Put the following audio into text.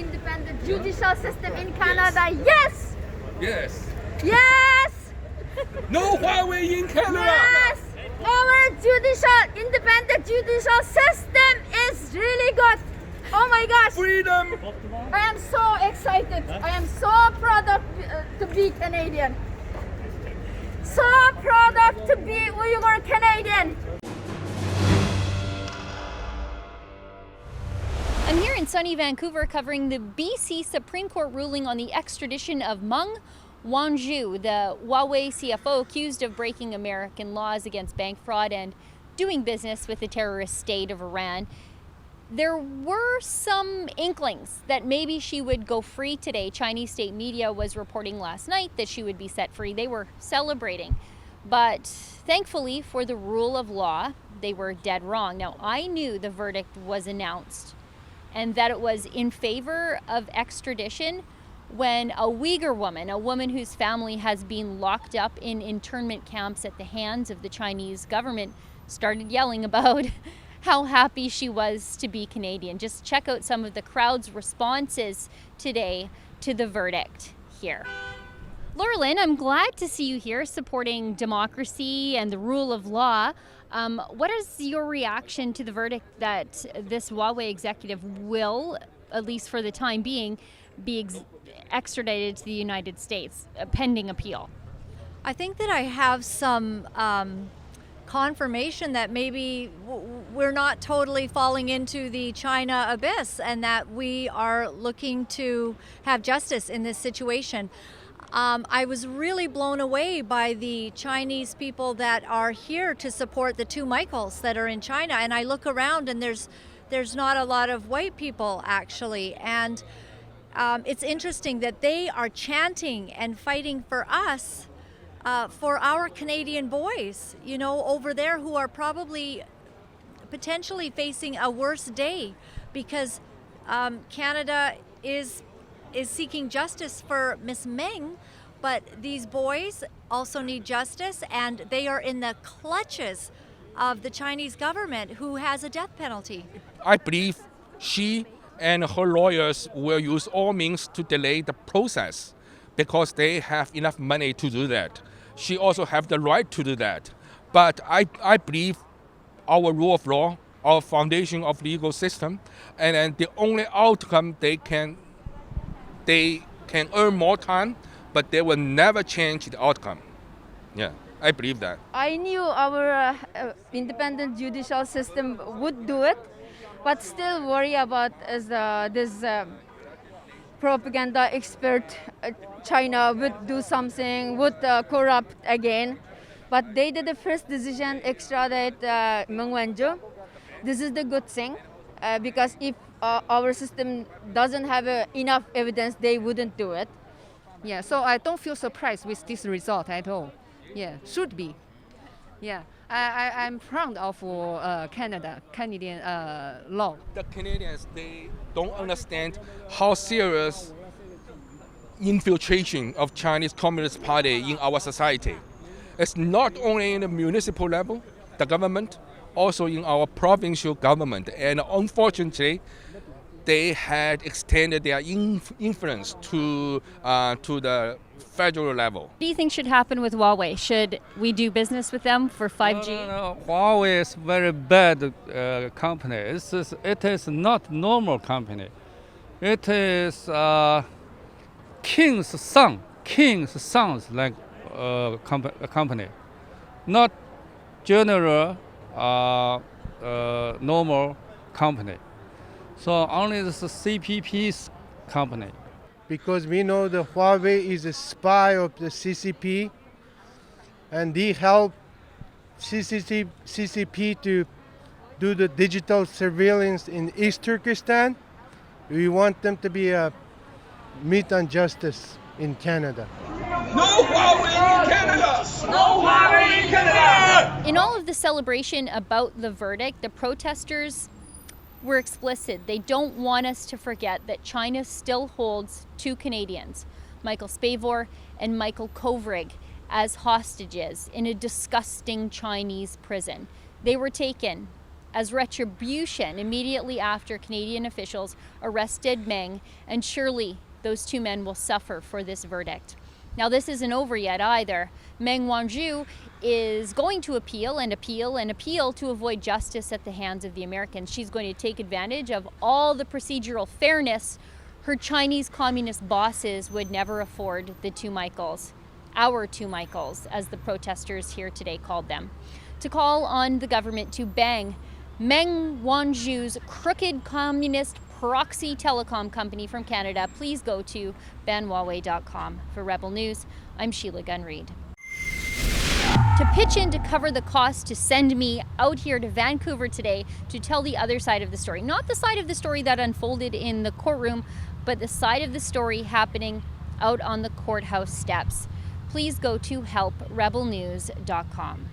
independent judicial system in Canada. Yes! Yes. Yes! No Huawei in Canada. Yes! Our independent judicial system is really good. Oh my gosh! Freedom. I am so excited. I am so proud of, to be Canadian. So proud of to be Uyghur Canadian. I'm here in sunny Vancouver covering the BC Supreme Court ruling on the extradition of Meng Wanzhou, the Huawei CFO accused of breaking American laws against bank fraud and doing business with the terrorist state of Iran. There were some inklings that maybe she would go free today. Chinese state media was reporting last night that she would be set free. They were celebrating. But thankfully for the rule of law, they were dead wrong. Now, I knew the verdict was announced and that it was in favor of extradition when a Uyghur woman, a woman whose family has been locked up in internment camps at the hands of the Chinese government, started yelling about how happy she was to be Canadian. Just check out some of the crowd's responses today to the verdict here. Laura Lynn, I'm glad to see you here supporting democracy and the rule of law. What is your reaction to the verdict that this Huawei executive will, at least for the time being, be extradited to the United States pending appeal? I think that I have some confirmation that maybe we're not totally falling into the China abyss and that we are looking to have justice in this situation. I was really blown away by the Chinese people that are here to support the two Michaels that are in China. And I look around and there's not a lot of white people actually. And it's interesting that they are chanting and fighting for us, for our Canadian boys, you know, over there who are probably potentially facing a worse day because Canada is seeking justice for Miss Meng, but these boys also need justice and they are in the clutches of the Chinese government who has a death penalty. I believe she and her lawyers will use all means to delay the process because they have enough money to do that. She also have the right to do that. But I believe our rule of law, our foundation of legal system, and then the only outcome they can earn more time, but they will never change the outcome. Yeah, I believe that. I knew our independent judicial system would do it, but still worry about this propaganda expert China would do something, would corrupt again. But they did the first decision, extradite Meng Wanzhou. This is the good thing because if our system doesn't have enough evidence, they wouldn't do it. Yeah, so I don't feel surprised with this result at all. Yeah, should be. Yeah, I'm proud of Canadian law. The Canadians, they don't understand how serious infiltration of Chinese Communist Party in our society. It's not only in the municipal level, the government, also in our provincial government. And unfortunately, they had extended their influence to the federal level. What do you think should happen with Huawei? Should we do business with them for 5G? No. Huawei is very bad company. It is not normal company. It is king's son's like company, not general normal company. So only this CPP's company. Because we know the Huawei is a spy of the CCP and they help CCP to do the digital surveillance in East Turkestan. We want them to be meet on justice in Canada. No Huawei in Canada! No Huawei in Canada! In all of the celebration about the verdict, the protesters were explicit. They don't want us to forget that China still holds two Canadians, Michael Spavor and Michael Kovrig, as hostages in a disgusting Chinese prison. They were taken as retribution immediately after Canadian officials arrested Meng, and surely those two men will suffer for this verdict. Now, this isn't over yet either. Meng Wanzhou is going to appeal and appeal and appeal to avoid justice at the hands of the Americans. She's going to take advantage of all the procedural fairness her Chinese communist bosses would never afford the two Michaels. Our two Michaels, as the protesters here today called them, to call on the government to bang Meng Wanzhou's crooked communist proxy telecom company from Canada. Please go to banhuawei.com. For Rebel News, I'm Sheila Gunn-Reid. To pitch in to cover the cost to send me out here to Vancouver today to tell the other side of the story. Not the side of the story that unfolded in the courtroom, but the side of the story happening out on the courthouse steps. Please go to helprebelnews.com.